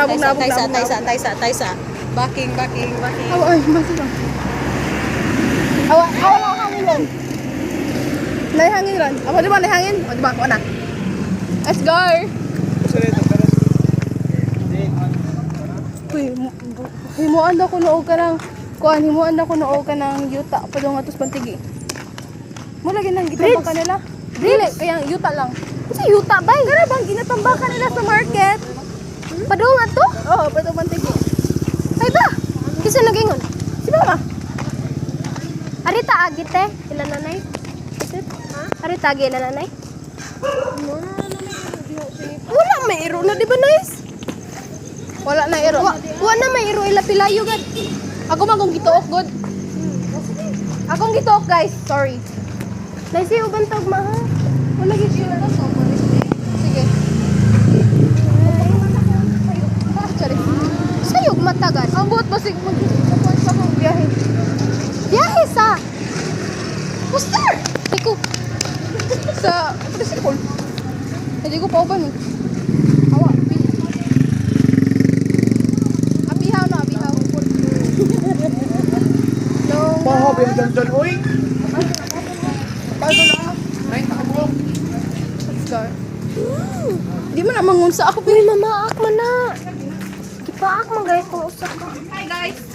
Taisa. Backing. Ay, basta lang. Awa lang hangin lang. Naihangin lang. Apa di ba naihangin? O di ba ako na. Let's go. Uy, himuan daw ko noog ka ng kuan, himuan daw ko noog ka ng yuta pa daw nga tos pantigi. Mo lagi nang gitambakan nila. Dili, kaya yuta lang. Kasi yuta bay. Kaya bang ginatambakan nila sa market? Padung ato? Oo, pa daw pantigi. Ay ba? Kisa nagingon. Si mama. Arita agite ila nanay. Isit? Ha? Arita agi ila nanay. Wala may iro na, di ba nice? Wala na iro. Wa na may iro ila pilayo gad. Ako magong gituok, good. Akong gituok, guys. Sorry. Laisi uban tog ma ha. Wala gid siya na so. Sige. Sorry. Sayog matagan. Ang buot basig mag-point pa kong biyahe. Biyahe sa Puster! Tiku. Sa tricycle. Hindi ko pa uban eh. Awa. Abihaw na, abihaw. Mahal yung dandan, uy! Bago na. Ay, nakabulok! Let's go. Di mo na mangunsa ako. Uy mama ak man na. Gipaak man guys kung usa ka. Hi guys.